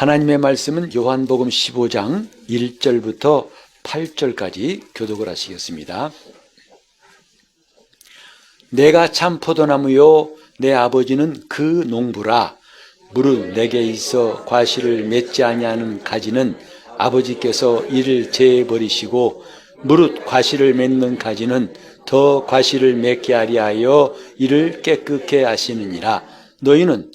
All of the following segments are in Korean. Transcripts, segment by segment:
하나님의 말씀은 요한복음 15장 1절부터 8절까지 교독을 하시겠습니다. 내가 참 포도나무요 내 아버지는 그 농부라. 무릇 내게 있어 과실을 맺지 아니하는 가지는 아버지께서 이를 제해버리시고 무릇 과실을 맺는 가지는 더 과실을 맺게 하리 하여 이를 깨끗게 하시느니라. 너희는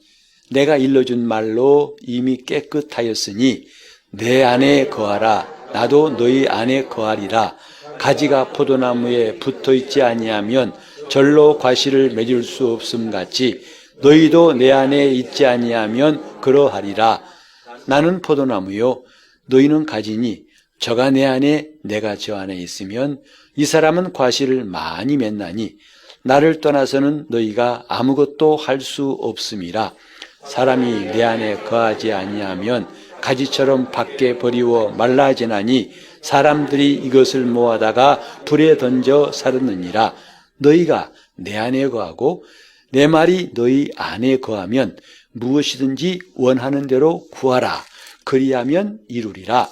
내가 일러준 말로 이미 깨끗하였으니 내 안에 거하라. 나도 너희 안에 거하리라. 가지가 포도나무에 붙어있지 아니하면 절로 과실을 맺을 수 없음 같이 너희도 내 안에 있지 아니하면 그러하리라. 나는 포도나무요 너희는 가지니 저가 내 안에 내가 저 안에 있으면 이 사람은 과실을 많이 맺나니 나를 떠나서는 너희가 아무것도 할 수 없음이라. 사람이 내 안에 거하지 아니하면 가지처럼 밖에 버리워 말라지나니 사람들이 이것을 모아다가 불에 던져 사르느니라. 너희가 내 안에 거하고 내 말이 너희 안에 거하면 무엇이든지 원하는 대로 구하라. 그리하면 이루리라.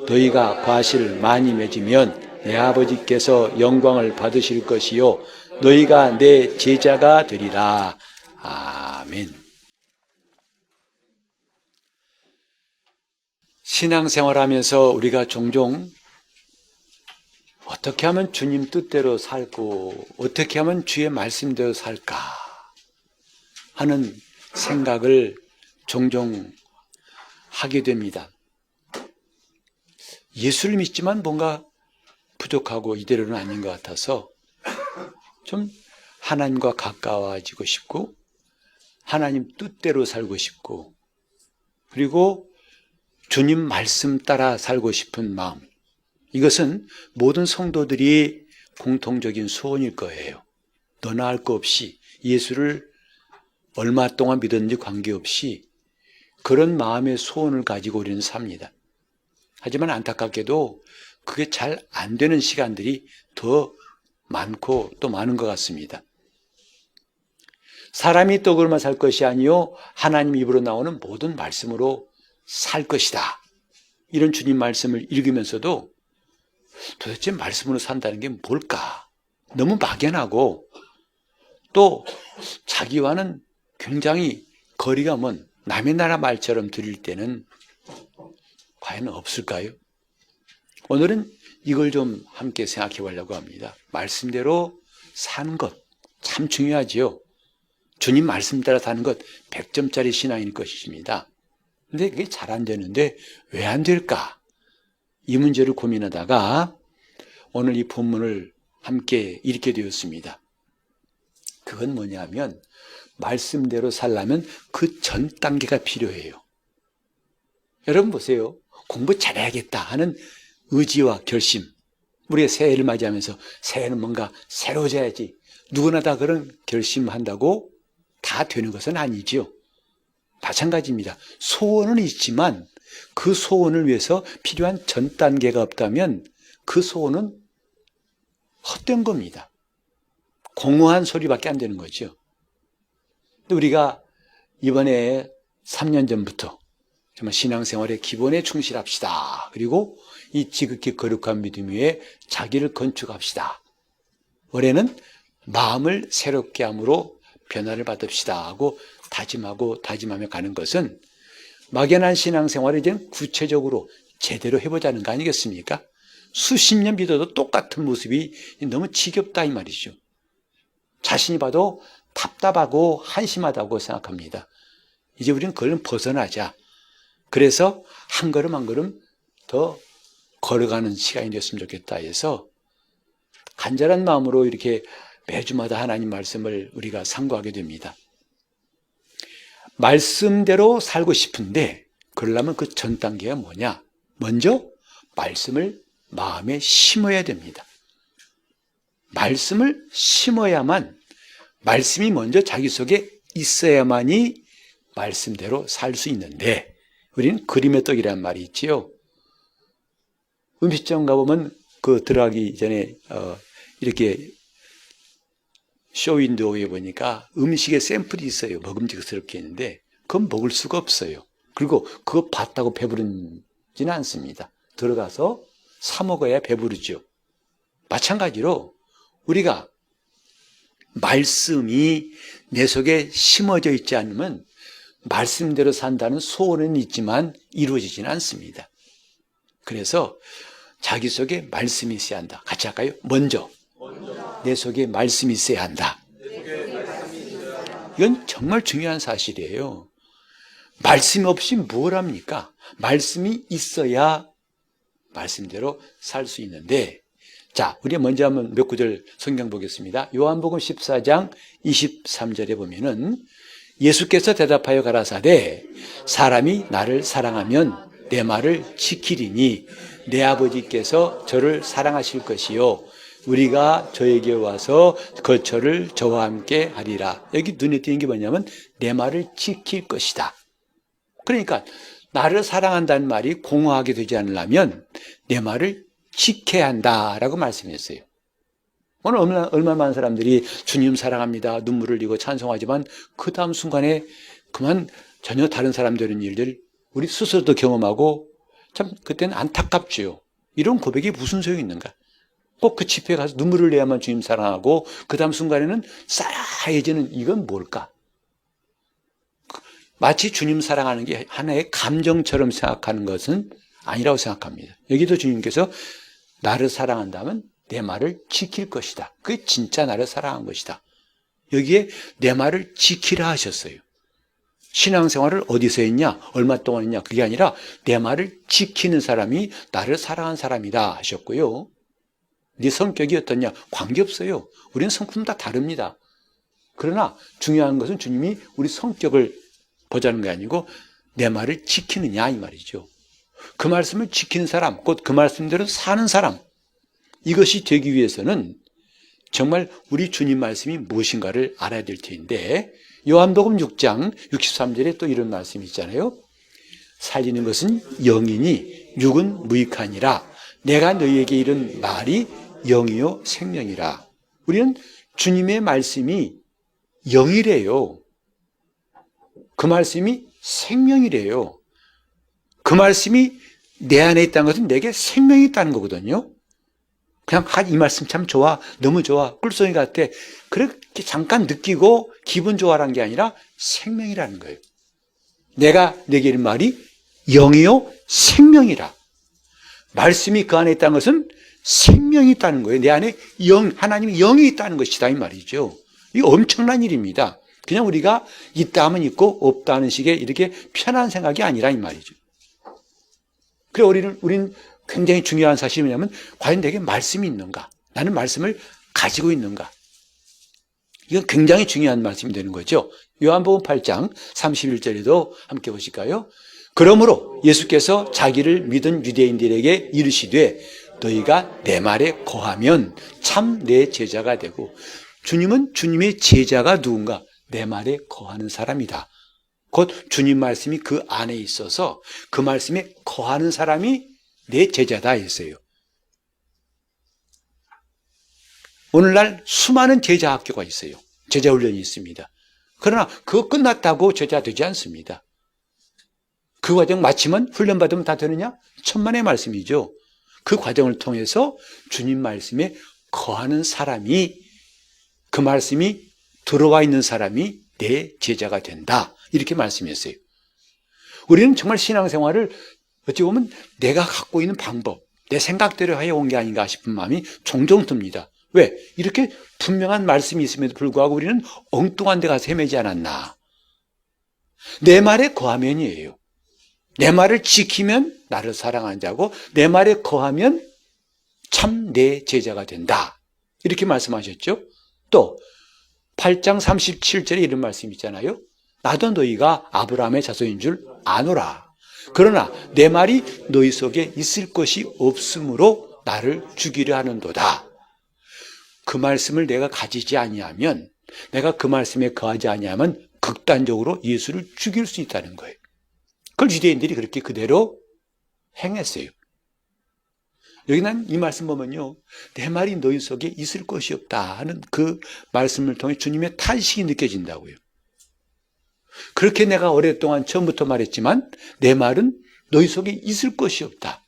너희가 과실을 많이 맺으면 내 아버지께서 영광을 받으실 것이요 너희가 내 제자가 되리라. 아멘. 신앙생활하면서 우리가 종종 어떻게 하면 주님 뜻대로 살고 어떻게 하면 주의 말씀대로 살까 하는 생각을 종종 하게 됩니다. 예수를 믿지만 뭔가 부족하고 이대로는 아닌 것 같아서 좀 하나님과 가까워지고 싶고 하나님 뜻대로 살고 싶고 그리고 주님 말씀 따라 살고 싶은 마음, 이것은 모든 성도들이 공통적인 소원일 거예요. 너나 할 거 없이 예수를 얼마 동안 믿었는지 관계없이 그런 마음의 소원을 가지고 우리는 삽니다. 하지만 안타깝게도 그게 잘 안 되는 시간들이 더 많고 또 많은 것 같습니다. 사람이 떡으로만 살 것이 아니요 하나님 입으로 나오는 모든 말씀으로 살 것이다. 이런 주님 말씀을 읽으면서도 도대체 말씀으로 산다는 게 뭘까? 너무 막연하고 또 자기와는 굉장히 거리가 먼 남의 나라 말처럼 들릴 때는 과연 없을까요? 오늘은 이걸 좀 함께 생각해 보려고 합니다. 말씀대로 사는 것 참 중요하지요. 주님 말씀 따라 사는 것 100점짜리 신앙일 것입니다. 근데 그게 잘 안 되는데 왜 안 될까? 이 문제를 고민하다가 오늘 이 본문을 함께 읽게 되었습니다. 그건 뭐냐면 말씀대로 살려면 그 전 단계가 필요해요. 여러분 보세요. 공부 잘해야겠다 하는 의지와 결심. 우리가 새해를 맞이하면서 새해는 뭔가 새로워져야지. 누구나 다 그런 결심한다고 다 되는 것은 아니지요. 마찬가지입니다. 소원은 있지만 그 소원을 위해서 필요한 전 단계가 없다면 그 소원은 헛된 겁니다. 공허한 소리밖에 안 되는 거죠. 우리가 이번에 3년 전부터 정말 신앙생활의 기본에 충실합시다. 그리고 이 지극히 거룩한 믿음 위에 자기를 건축합시다. 올해는 마음을 새롭게 함으로 변화를 받읍시다 하고 다짐하며 가는 것은 막연한 신앙생활을 이제 구체적으로 제대로 해보자는 거 아니겠습니까? 수십 년 믿어도 똑같은 모습이 너무 지겹다 이 말이죠. 자신이 봐도 답답하고 한심하다고 생각합니다. 이제 우리는 그걸 벗어나자. 그래서 한 걸음 한 걸음 더 걸어가는 시간이 됐으면 좋겠다 해서 간절한 마음으로 이렇게 매주마다 하나님 말씀을 우리가 상고하게 됩니다. 말씀대로 살고 싶은데 그러려면 그 전 단계가 뭐냐? 먼저 말씀을 마음에 심어야 됩니다. 말씀을 심어야만 말씀이 먼저 자기 속에 있어야만이 말씀대로 살 수 있는데 우리는 그림의 떡이라는 말이 있지요. 음식점 가보면 그 들어가기 전에 이렇게 쇼윈도우에 보니까 음식의 샘플이 있어요. 먹음직스럽게 있는데 그건 먹을 수가 없어요. 그리고 그거 봤다고 배부르지는 않습니다. 들어가서 사 먹어야 배부르죠. 마찬가지로 우리가 말씀이 내 속에 심어져 있지 않으면 말씀대로 산다는 소원은 있지만 이루어지지는 않습니다. 그래서 자기 속에 말씀이 있어야 한다. 같이 할까요? 먼저 내 속에 말씀이 있어야 한다. 이건 정말 중요한 사실이에요. 말씀이 없이 뭘 합니까? 말씀이 있어야 말씀대로 살 수 있는데, 자, 우리가 먼저 한번 몇 구절 성경 보겠습니다. 요한복음 14장 23절에 보면은 예수께서 대답하여 가라사대 사람이 나를 사랑하면 내 말을 지키리니 내 아버지께서 저를 사랑하실 것이요 우리가 저에게 와서 거처를 저와 함께 하리라. 여기 눈에 띄는 게 뭐냐면 내 말을 지킬 것이다. 그러니까 나를 사랑한다는 말이 공허하게 되지 않으려면 내 말을 지켜야 한다라고 말씀했어요. 오늘 얼마나 많은 사람들이 주님 사랑합니다 눈물을 흘리고 찬송하지만 그 다음 순간에 그만 전혀 다른 사람 되는 일들 우리 스스로도 경험하고 참 그때는 안타깝죠. 이런 고백이 무슨 소용이 있는가? 꼭 그 집회에 가서 눈물을 흘려야만 주님 사랑하고 그 다음 순간에는 싸해지는 이건 뭘까? 마치 주님 사랑하는 게 하나의 감정처럼 생각하는 것은 아니라고 생각합니다. 여기도 주님께서 나를 사랑한다면 내 말을 지킬 것이다. 그게 진짜 나를 사랑한 것이다. 여기에 내 말을 지키라 하셨어요. 신앙생활을 어디서 했냐? 얼마 동안 했냐? 그게 아니라 내 말을 지키는 사람이 나를 사랑한 사람이다 하셨고요. 네 성격이 어떻냐? 관계없어요. 우리는 성품 다 다릅니다. 그러나 중요한 것은 주님이 우리 성격을 보자는 게 아니고 내 말을 지키느냐 이 말이죠. 그 말씀을 지키는 사람, 곧 그 말씀대로 사는 사람, 이것이 되기 위해서는 정말 우리 주님 말씀이 무엇인가를 알아야 될 텐데 요한복음 6장 63절에 또 이런 말씀이 있잖아요. 살리는 것은 영이니 육은 무익하니라. 내가 너희에게 이른 말이 영이요 생명이라. 우리는 주님의 말씀이 영이래요. 그 말씀이 생명이래요. 그 말씀이 내 안에 있다는 것은 내게 생명이 있다는 거거든요. 그냥 이 말씀 참 좋아, 너무 좋아, 꿀송이 같아. 그렇게 잠깐 느끼고 기분 좋아라는 게 아니라 생명이라는 거예요. 내가 내게 이른 말이 영이요 생명이라. 말씀이 그 안에 있다는 것은 생명이 있다는 거예요. 내 안에 하나님의 영이 있다는 것이다 이 말이죠. 이거 엄청난 일입니다. 그냥 우리가 있다 하면 있고 없다 하는 식의 이렇게 편한 생각이 아니라 이 말이죠. 그래 우리는 굉장히 중요한 사실이 뭐냐면 과연 내게 말씀이 있는가? 나는 말씀을 가지고 있는가? 이건 굉장히 중요한 말씀이 되는 거죠. 요한복음 8장 31절에도 함께 보실까요? 그러므로 예수께서 자기를 믿은 유대인들에게 이르시되 너희가 내 말에 거하면 참 내 제자가 되고 주님은 주님의 제자가 누군가? 내 말에 거하는 사람이다. 곧 주님 말씀이 그 안에 있어서 그 말씀에 거하는 사람이 내 제자다 했어요. 오늘날 수많은 제자 학교가 있어요. 제자 훈련이 있습니다. 그러나 그거 끝났다고 제자 되지 않습니다. 그 과정 마치면 훈련 받으면 다 되느냐? 천만의 말씀이죠. 그 과정을 통해서 주님 말씀에 거하는 사람이 그 말씀이 들어와 있는 사람이 내 제자가 된다. 이렇게 말씀했어요. 우리는 정말 신앙생활을 어찌 보면 내가 갖고 있는 방법, 내 생각대로 해온 게 아닌가 싶은 마음이 종종 듭니다. 왜? 이렇게 분명한 말씀이 있음에도 불구하고 우리는 엉뚱한 데 가서 헤매지 않았나. 내 말에 거하면이에요. 내 말을 지키면 나를 사랑하는 자고 내 말에 거하면 참 내 제자가 된다. 이렇게 말씀하셨죠. 또 8장 37절에 이런 말씀 있잖아요. 나도 너희가 아브라함의 자손인 줄 아노라. 그러나 내 말이 너희 속에 있을 것이 없으므로 나를 죽이려 하는도다. 그 말씀을 내가 가지지 아니하면, 내가 그 말씀에 거하지 아니하면 극단적으로 예수를 죽일 수 있다는 거예요. 그걸 유대인들이 그렇게 그대로 행했어요. 여기 난 이 말씀 보면요, 내 말이 너희 속에 있을 것이 없다 하는 그 말씀을 통해 주님의 탄식이 느껴진다고요. 그렇게 내가 오랫동안 처음부터 말했지만 내 말은 너희 속에 있을 것이 없다.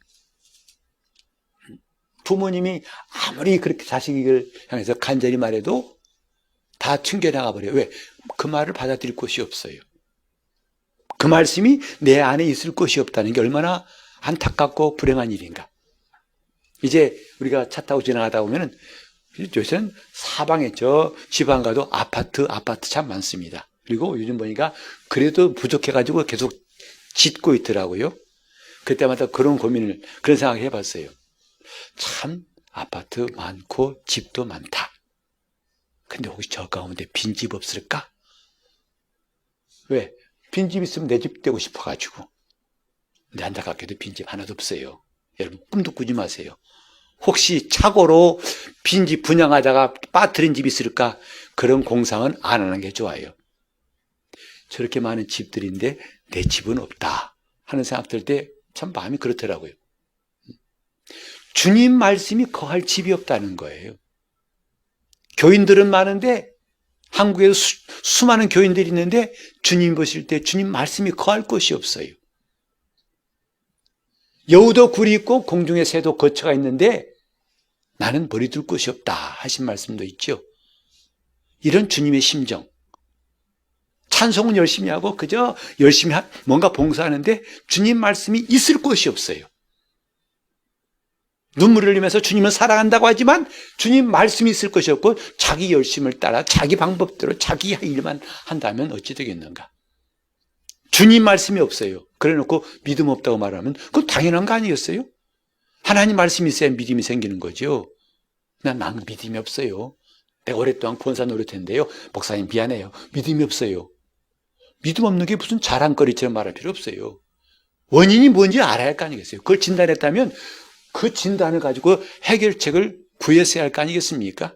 부모님이 아무리 그렇게 자식을 향해서 간절히 말해도 다 튕겨나가 버려요. 왜? 그 말을 받아들일 곳이 없어요. 그 말씀이 내 안에 있을 곳이 없다는 게 얼마나 안타깝고 불행한 일인가. 이제 우리가 차 타고 지나가다 보면은 요새는 사방에 저 지방 가도 아파트 참 많습니다. 그리고 요즘 보니까 그래도 부족해가지고 계속 짓고 있더라고요. 그때마다 그런 생각을 해봤어요. 참 아파트 많고 집도 많다. 근데 혹시 저 가운데 빈집 없을까? 왜? 빈집 있으면 내 집 되고 싶어가지고. 근데 안타깝게도 빈집 하나도 없어요. 여러분 꿈도 꾸지 마세요. 혹시 착오로 빈집 분양하다가 빠뜨린 집이 있을까? 그런 공상은 안 하는 게 좋아요. 저렇게 많은 집들인데 내 집은 없다 하는 생각 들 때 참 마음이 그렇더라고요. 주님 말씀이 거할 집이 없다는 거예요. 교인들은 많은데 한국에도 수많은 교인들이 있는데 주님 보실 때 주님 말씀이 거할 곳이 없어요. 여우도 굴이 있고 공중에 새도 거처가 있는데 나는 머리둘 곳이 없다 하신 말씀도 있죠. 이런 주님의 심정. 찬송은 열심히 하고 그저 열심히 뭔가 봉사하는데 주님 말씀이 있을 곳이 없어요. 눈물을 흘리면서 주님을 사랑한다고 하지만 주님 말씀이 있을 것이 없고 자기 열심을 따라 자기 방법대로 자기 일만 한다면 어찌 되겠는가. 주님 말씀이 없어요. 그래놓고 믿음 없다고 말하면 그건 당연한 거 아니겠어요? 하나님 말씀이 있어야 믿음이 생기는 거죠. 나는 믿음이 없어요. 내가 오랫동안 본사 노릇했는데요. 목사님 미안해요. 믿음이 없어요. 믿음 없는 게 무슨 자랑거리처럼 말할 필요 없어요. 원인이 뭔지 알아야 할 거 아니겠어요. 그걸 진단했다면 그 진단을 가지고 해결책을 구했어야 할 거 아니겠습니까?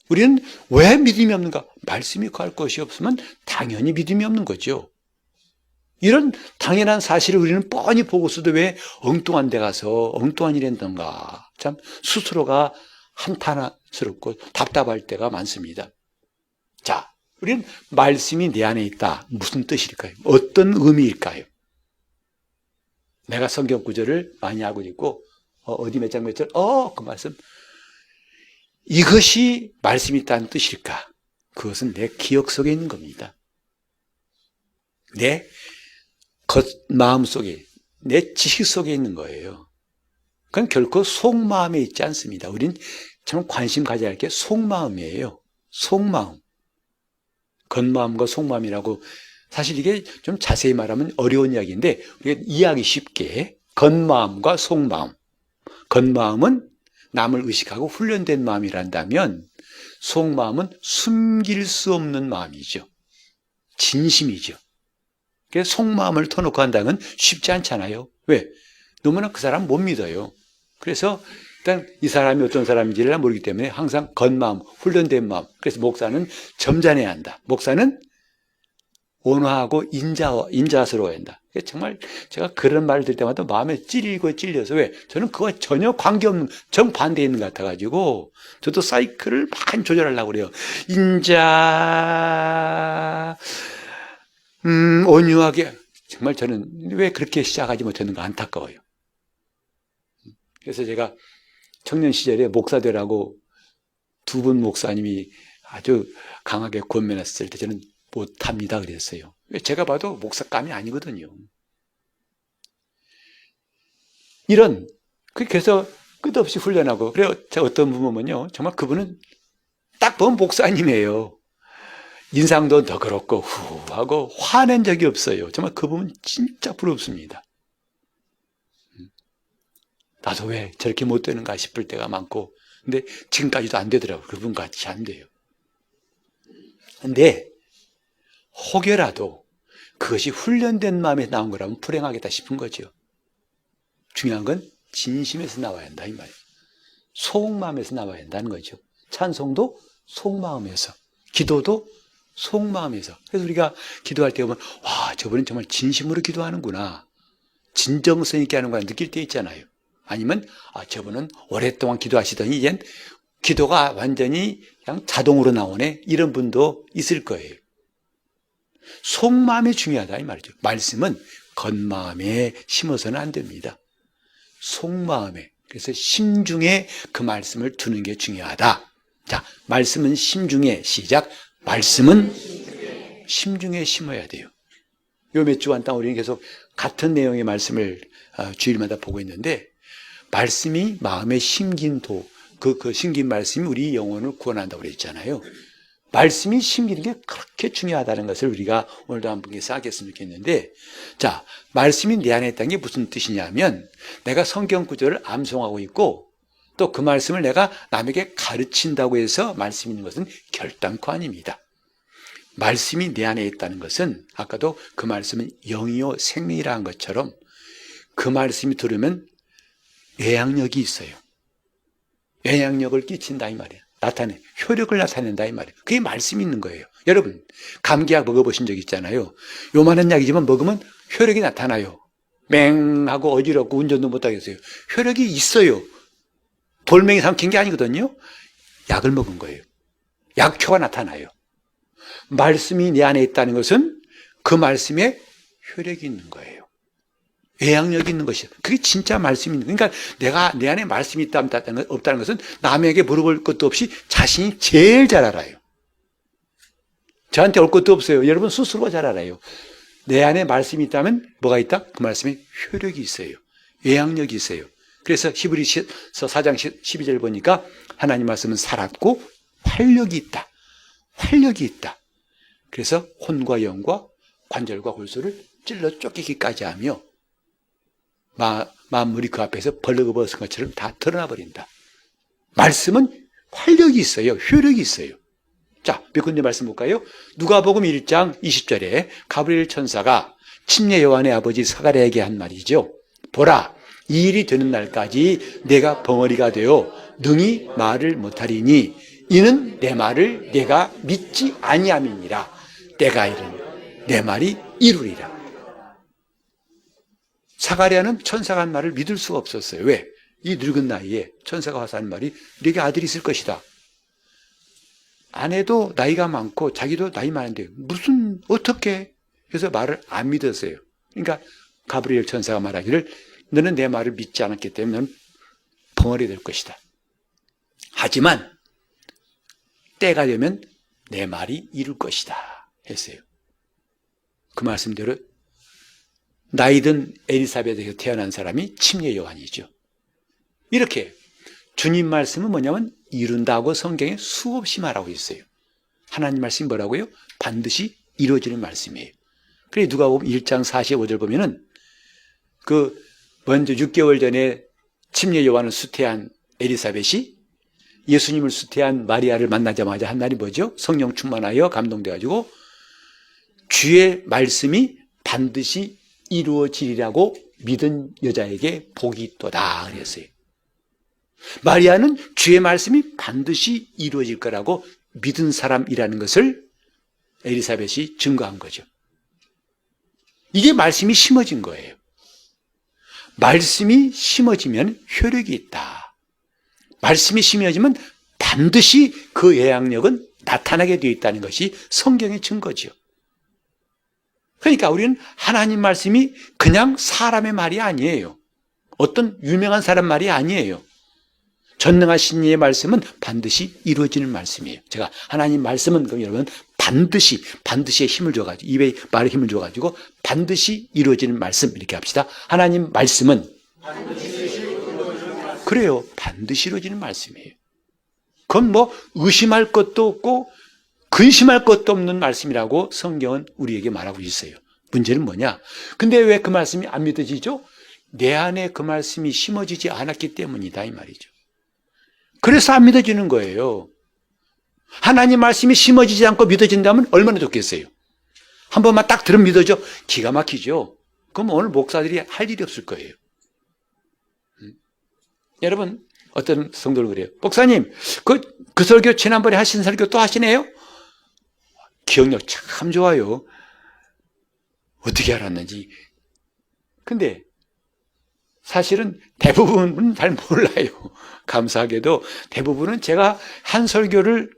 우리는 왜 믿음이 없는가? 말씀이 거할 것이 없으면 당연히 믿음이 없는 거죠. 이런 당연한 사실을 우리는 뻔히 보고서도 왜 엉뚱한 데 가서 엉뚱한 일 했던가. 참 스스로가 한탄스럽고 답답할 때가 많습니다. 자, 우리는 말씀이 내 안에 있다. 무슨 뜻일까요? 어떤 의미일까요? 내가 성경 구절을 많이 알고 있고 어디 몇 장 몇 절? 그 말씀. 이것이 말씀이 있다는 뜻일까? 그것은 내 기억 속에 있는 겁니다. 내 마음 속에, 내 지식 속에 있는 거예요. 그건 결코 속마음에 있지 않습니다. 우린 참 관심 가져야 할 게 속마음이에요. 속마음. 겉마음과 속마음이라고 사실 이게 좀 자세히 말하면 어려운 이야기인데 우리가 이해하기 쉽게 겉마음과 속마음. 겉마음은 남을 의식하고 훈련된 마음이란다면 속마음은 숨길 수 없는 마음이죠. 진심이죠. 그래서 속마음을 터놓고 한다는 건 쉽지 않잖아요. 왜? 너무나 그 사람 못 믿어요. 그래서 일단 이 사람이 어떤 사람인지를 모르기 때문에 항상 겉마음, 훈련된 마음. 그래서 목사는 점잖아야 한다. 목사는 온화하고 인자스러워야 한다. 정말 제가 그런 말을 들을 때마다 마음에 찔려서 왜? 저는 그와 전혀 관계없는 정반대에 있는 것 같아가지고 저도 사이클을 많이 조절하려고 그래요. 인자, 온유하게. 정말 저는 왜 그렇게 시작하지 못했는가 안타까워요. 그래서 제가 청년 시절에 목사 되라고 두 분 목사님이 아주 강하게 권면했을 때 저는 못합니다 그랬어요. 제가 봐도 목사감이 아니거든요. 그래서 끝없이 훈련하고 그래요. 제가 어떤 분 보면요. 정말 그분은 딱 보면 목사님이에요. 인상도 더 그렇고 후하고 화낸 적이 없어요. 정말 그분은 진짜 부럽습니다. 나도 왜 저렇게 못 되는가 싶을 때가 많고 근데 지금까지도 안 되더라고요. 그분같이 안 돼요. 근데 혹여라도 그것이 훈련된 마음에 나온 거라면 불행하겠다 싶은 거죠. 중요한 건 진심에서 나와야 한다 이 말이에요. 속마음에서 나와야 한다는 거죠. 찬송도 속마음에서, 기도도 속마음에서. 그래서 우리가 기도할 때 보면 와 저분은 정말 진심으로 기도하는구나. 진정성 있게 하는구나 느낄 때 있잖아요. 아니면 저분은 오랫동안 기도하시더니 이젠 기도가 완전히 그냥 자동으로 나오네 이런 분도 있을 거예요. 속마음이 중요하다 이 말이죠. 말씀은 겉마음에 심어서는 안 됩니다. 속마음에. 그래서 심중에 그 말씀을 두는 게 중요하다. 자, 말씀은 심중에, 시작. 말씀은 심중에 심어야 돼요. 요 몇 주간 동안 우리는 계속 같은 내용의 말씀을 주일마다 보고 있는데, 말씀이 마음에 심긴 그 심긴 말씀이 우리 영혼을 구원한다고 그랬잖아요. 말씀이 심기는 게 그렇게 중요하다는 것을 우리가 오늘도 한 분께 쌓겠으면 좋겠는데, 자, 말씀이 내 안에 있다는 게 무슨 뜻이냐면, 내가 성경 구절을 암송하고 있고, 또 그 말씀을 내가 남에게 가르친다고 해서 말씀 있는 것은 결단코 아닙니다. 말씀이 내 안에 있다는 것은, 아까도 그 말씀은 영이요 생명이라 한 것처럼, 그 말씀이 들으면 영향력이 있어요. 영향력을 끼친다 이 말이에요. 효력을 나타낸다 이 말이에요. 그게 말씀이 있는 거예요. 여러분, 감기약 먹어보신 적 있잖아요. 요만한 약이지만 먹으면 효력이 나타나요. 맹하고 어지럽고 운전도 못하겠어요. 효력이 있어요. 돌멩이 삼킨 게 아니거든요. 약을 먹은 거예요. 약효가 나타나요. 말씀이 내 안에 있다는 것은 그 말씀에 효력이 있는 거예요. 영향력이 있는 것이에요. 그게 진짜 말씀이 있는 거예요. 그러니까 내가 내 안에 말씀이 있다는 없다는 것은 남에게 물어볼 것도 없이 자신이 제일 잘 알아요. 저한테 올 것도 없어요. 여러분 스스로가 잘 알아요. 내 안에 말씀이 있다면 뭐가 있다? 그 말씀에 효력이 있어요. 영향력이 있어요. 그래서 히브리서 4장 12절 보니까 하나님 말씀은 살았고 활력이 있다. 활력이 있다. 그래서 혼과 영과 관절과 골수를 찔러 쫓기기까지 하며 만물이 그 앞에서 벌거벗은 것처럼 다 드러나 버린다. 말씀은 활력이 있어요. 효력이 있어요. 자, 몇 군데 말씀 볼까요? 누가복음 1장 20절에 가브리엘 천사가 침례 요한의 아버지 사가랴에게 한 말이죠. 보라, 이 일이 되는 날까지 내가 벙어리가 되어 능히 말을 못하리니 이는 내 말을 내가 믿지 아니함이니라. 때가 이르니 내 말이 이루리라. 사가랴는 천사가 한 말을 믿을 수가 없었어요. 왜? 이 늙은 나이에 천사가 와서 한 말이 네게 아들이 있을 것이다. 아내도 나이가 많고 자기도 나이 많은데 어떻게? 그래서 말을 안 믿었어요. 그러니까 가브리엘 천사가 말하기를 너는 내 말을 믿지 않았기 때문에 너는 벙어리 될 것이다. 하지만 때가 되면 내 말이 이룰 것이다 했어요. 그 말씀대로 나이든 엘리사벳에서 태어난 사람이 침례 요한이죠. 이렇게 주님 말씀은 뭐냐면 이룬다고 성경에 수없이 말하고 있어요. 하나님 말씀이 뭐라고요? 반드시 이루어지는 말씀이에요. 그래 누가복음 1장 45절 보면은 먼저 6개월 전에 침례 요한을 수태한 엘리사벳이 예수님을 수태한 마리아를 만나자마자 한 말이 뭐죠? 성령 충만하여 감동돼가지고 주의 말씀이 반드시 이루어지리라고 믿은 여자에게 복이 있도다 그랬어요. 마리아는 주의 말씀이 반드시 이루어질 거라고 믿은 사람이라는 것을 엘리사벳이 증거한 거죠. 이게 말씀이 심어진 거예요. 말씀이 심어지면 효력이 있다. 말씀이 심어지면 반드시 그 영향력은 나타나게 되어 있다는 것이 성경의 증거죠. 그러니까 우리는 하나님 말씀이 그냥 사람의 말이 아니에요. 어떤 유명한 사람 말이 아니에요. 전능하신 이의 말씀은 반드시 이루어지는 말씀이에요. 제가 하나님 말씀은 그럼 여러분 반드시의 힘을 줘가지고 입에 말에 힘을 줘가지고 반드시 이루어지는 말씀 이렇게 합시다. 하나님 말씀은 그래요. 반드시 이루어지는 말씀이에요. 그건 뭐 의심할 것도 없고 근심할 것도 없는 말씀이라고 성경은 우리에게 말하고 있어요. 문제는 뭐냐? 근데 왜 그 말씀이 안 믿어지죠? 내 안에 그 말씀이 심어지지 않았기 때문이다 이 말이죠. 그래서 안 믿어지는 거예요. 하나님 말씀이 심어지지 않고 믿어진다면 얼마나 좋겠어요. 한 번만 딱 들으면 믿어져. 기가 막히죠. 그럼 오늘 목사들이 할 일이 없을 거예요. 여러분 어떤 성도는 그래요. 목사님 그 설교 지난번에 하신 설교 또 하시네요? 기억력 참 좋아요. 어떻게 알았는지. 근데 사실은 대부분은 잘 몰라요. 감사하게도 대부분은 제가 한 설교를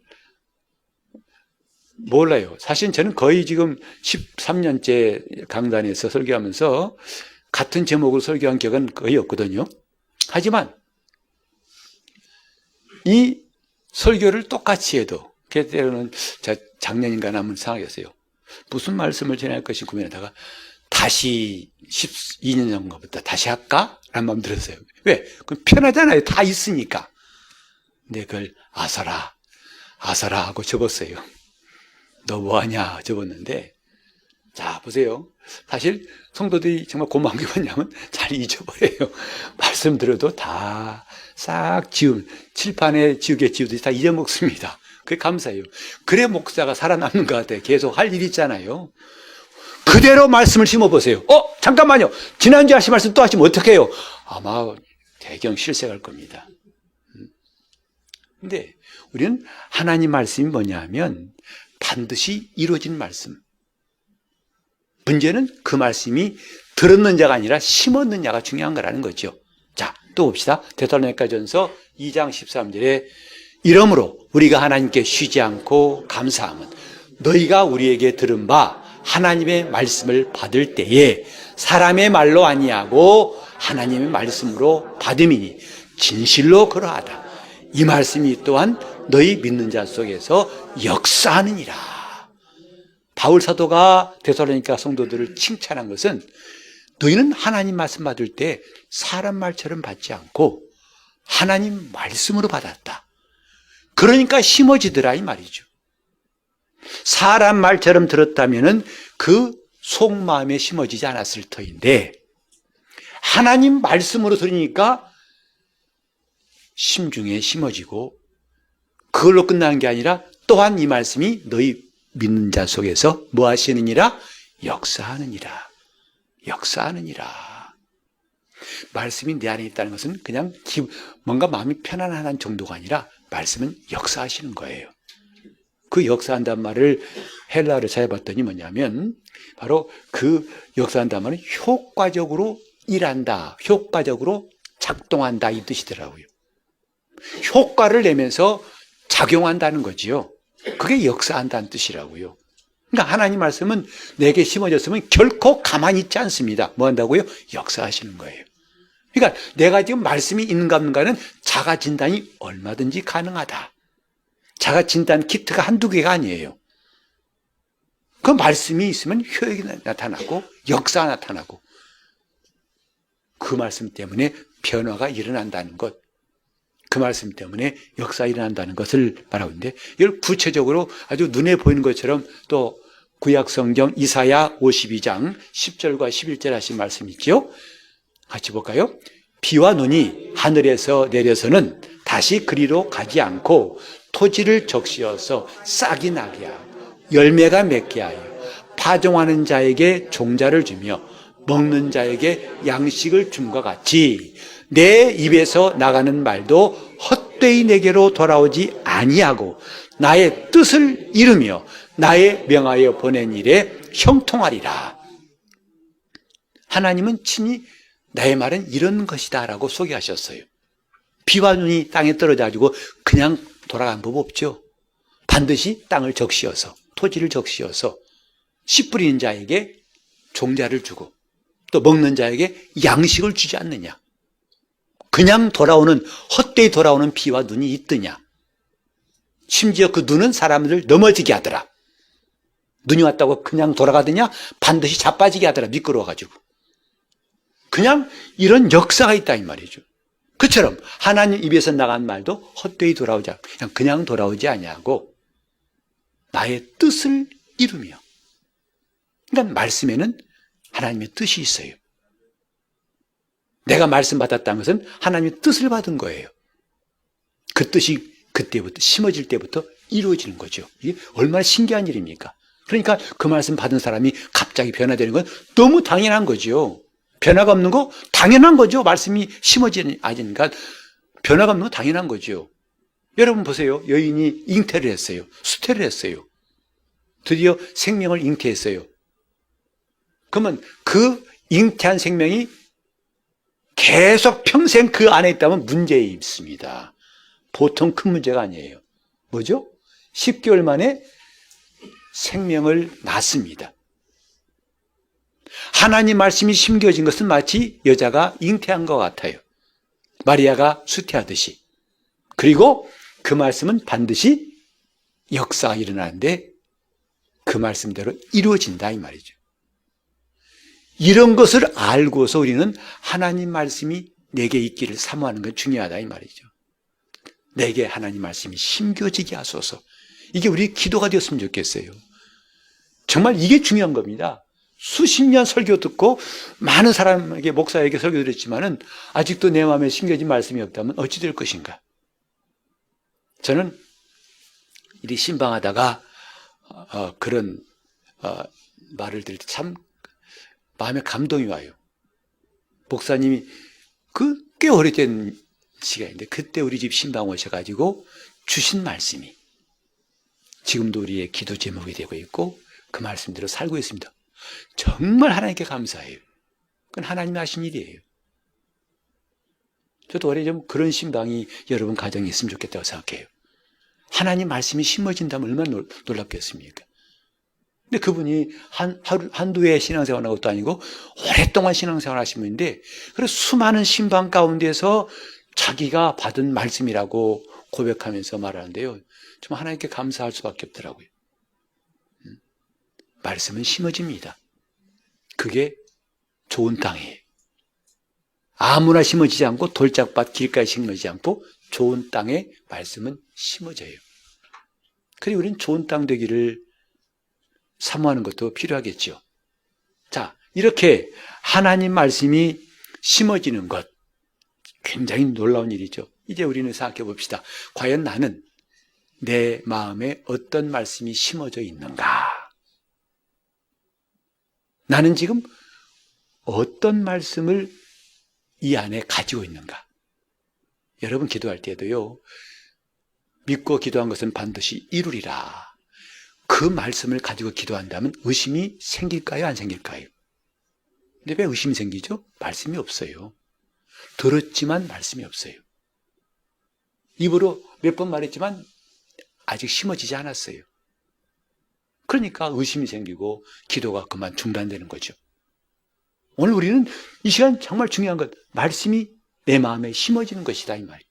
몰라요. 사실 저는 거의 지금 13년째 강단에서 설교하면서 같은 제목으로 설교한 기억은 거의 없거든요. 하지만 이 설교를 똑같이 해도 때로는 작년인가 한번 생각했어요. 무슨 말씀을 전할 것이 고민하다가 다시 12년 전부터 다시 할까? 라는 마음 들었어요. 왜? 그럼 편하잖아요. 다 있으니까. 근데 그걸 아서라 하고 접었어요. 너 뭐하냐 접었는데, 자 보세요. 사실 성도들이 정말 고마운 게 뭐냐면 잘 잊어버려요. 말씀 들어도 다 싹 칠판에 지우듯이 다 잊어먹습니다. 그게 감사해요. 그래 목사가 살아남는 것 같아요. 계속 할 일 있잖아요. 그대로 말씀을 심어보세요. 잠깐만요. 지난주에 하신 말씀 또 하시면 어떡해요? 아마 대경 실색할 겁니다. 근데 우리는 하나님 말씀이 뭐냐 하면 반드시 이루어진 말씀. 문제는 그 말씀이 들었는 자가 아니라 심었는 자가 중요한 거라는 거죠. 자, 또 봅시다. 데살로니가전서 2장 13절에 이러므로 우리가 하나님께 쉬지 않고 감사함은 너희가 우리에게 들은 바 하나님의 말씀을 받을 때에 사람의 말로 아니하고 하나님의 말씀으로 받음이니 진실로 그러하다. 이 말씀이 또한 너희 믿는 자 속에서 역사하느니라. 바울 사도가 데살로니가 성도들을 칭찬한 것은 너희는 하나님 말씀 받을 때 사람 말처럼 받지 않고 하나님 말씀으로 받았다. 그러니까 심어지더라 이 말이죠. 사람 말처럼 들었다면은 그 속마음에 심어지지 않았을 터인데 하나님 말씀으로 들으니까 심중에 심어지고 그걸로 끝나는 게 아니라 또한 이 말씀이 너희 믿는 자 속에서 뭐 하시느니라? 역사하느니라. 말씀이 내 안에 있다는 것은 그냥 뭔가 마음이 편안한 정도가 아니라 말씀은 역사하시는 거예요. 그 역사한다는 말을 헬라어로 찾아봤더니 뭐냐면 바로 그 역사한다는 말은 효과적으로 일한다, 효과적으로 작동한다 이 뜻이더라고요. 효과를 내면서 작용한다는 거지요. 그게 역사한다는 뜻이라고요. 그러니까 하나님 말씀은 내게 심어졌으면 결코 가만히 있지 않습니다. 뭐 한다고요? 역사하시는 거예요. 그러니까 내가 지금 말씀이 있는가 없는가는 자가 진단이 얼마든지 가능하다. 자가 진단 키트가 한두 개가 아니에요. 그 말씀이 있으면 효력이 나타나고 역사가 나타나고 그 말씀 때문에 변화가 일어난다는 것, 그 말씀 때문에 역사가 일어난다는 것을 말하고 있는데 이걸 구체적으로 아주 눈에 보이는 것처럼 또 구약성경 이사야 52장 10절과 11절 하신 말씀 있죠? 같이 볼까요? 비와 눈이 하늘에서 내려서는 다시 그리로 가지 않고 토지를 적시어서 싹이 나게 하고 열매가 맺게 하여 파종하는 자에게 종자를 주며 먹는 자에게 양식을 줌과 같이 내 입에서 나가는 말도 헛되이 내게로 돌아오지 아니하고 나의 뜻을 이루며 나의 명하여 보낸 일에 형통하리라. 하나님은 친히 나의 말은 이런 것이다 라고 소개하셨어요. 비와 눈이 땅에 떨어져가지고 그냥 돌아간 법 없죠. 반드시 땅을 적시어서 토지를 적시어서 씨 뿌리는 자에게 종자를 주고 또 먹는 자에게 양식을 주지 않느냐. 그냥 돌아오는 헛되이 돌아오는 비와 눈이 있더냐. 심지어 그 눈은 사람들을 넘어지게 하더라. 눈이 왔다고 그냥 돌아가더냐? 반드시 자빠지게 하더라. 미끄러워가지고. 그냥 이런 역사가 있다 이 말이죠. 그처럼 하나님 입에서 나간 말도 헛되이 돌아오지 않고 그냥 돌아오지 아니하고 나의 뜻을 이루며. 그러니까 말씀에는 하나님의 뜻이 있어요. 내가 말씀 받았다는 것은 하나님의 뜻을 받은 거예요. 그 뜻이 그때부터 심어질 때부터 이루어지는 거죠. 이게 얼마나 신기한 일입니까? 그러니까 그 말씀 받은 사람이 갑자기 변화되는 건 너무 당연한 거죠. 변화가 없는 거 당연한 거죠. 말씀이 심어지니까 변화가 없는 거 당연한 거죠. 여러분 보세요. 여인이 잉태를 했어요. 수태를 했어요. 드디어 생명을 잉태했어요. 그러면 그 잉태한 생명이 계속 평생 그 안에 있다면 문제에 있습니다. 보통 큰 문제가 아니에요. 뭐죠? 10개월 만에 생명을 낳습니다. 하나님 말씀이 심겨진 것은 마치 여자가 잉태한 것 같아요. 마리아가 수태하듯이. 그리고 그 말씀은 반드시 역사가 일어나는데 그 말씀대로 이루어진다 이 말이죠. 이런 것을 알고서 우리는 하나님 말씀이 내게 있기를 사모하는 건 중요하다 이 말이죠. 내게 하나님 말씀이 심겨지게 하소서. 이게 우리 기도가 되었으면 좋겠어요. 정말 이게 중요한 겁니다. 수십 년 설교 듣고 많은 사람에게 목사에게 설교 드렸지만은 아직도 내 마음에 심겨진 말씀이 없다면 어찌 될 것인가? 저는 이리 신방하다가 그런 말을 들을 때 참 마음에 감동이 와요. 목사님이 꽤 오래된 시간인데 그때 우리 집 신방 오셔가지고 주신 말씀이 지금도 우리의 기도 제목이 되고 있고 그 말씀대로 살고 있습니다. 정말 하나님께 감사해요. 그건 하나님이 하신 일이에요. 저도 올해 좀 그런 신방이 여러분 가정에 있으면 좋겠다고 생각해요. 하나님 말씀이 심어진다면 얼마나 놀랍겠습니까? 근데 그분이 한두 해 신앙생활 한 것도 아니고 오랫동안 신앙생활 하신 분인데 그래서 수많은 신방 가운데서 자기가 받은 말씀이라고 고백하면서 말하는데요. 좀 하나님께 감사할 수밖에 없더라고요. 말씀은 심어집니다. 그게 좋은 땅이에요. 아무나 심어지지 않고 돌짝밭 길가에 심어지지 않고 좋은 땅에 말씀은 심어져요. 그리고 우리는 좋은 땅 되기를 사모하는 것도 필요하겠죠. 자, 이렇게 하나님 말씀이 심어지는 것 굉장히 놀라운 일이죠. 이제 우리는 생각해 봅시다. 과연 나는 내 마음에 어떤 말씀이 심어져 있는가? 나는 지금 어떤 말씀을 이 안에 가지고 있는가? 여러분 기도할 때도요. 믿고 기도한 것은 반드시 이루리라. 그 말씀을 가지고 기도한다면 의심이 생길까요? 안 생길까요? 근데 왜 의심이 생기죠? 말씀이 없어요. 들었지만 말씀이 없어요. 입으로 몇 번 말했지만 아직 심어지지 않았어요. 그러니까 의심이 생기고 기도가 그만 중단되는 거죠. 오늘 우리는 이 시간 정말 중요한 것, 말씀이 내 마음에 심어지는 것이다 이 말이에요.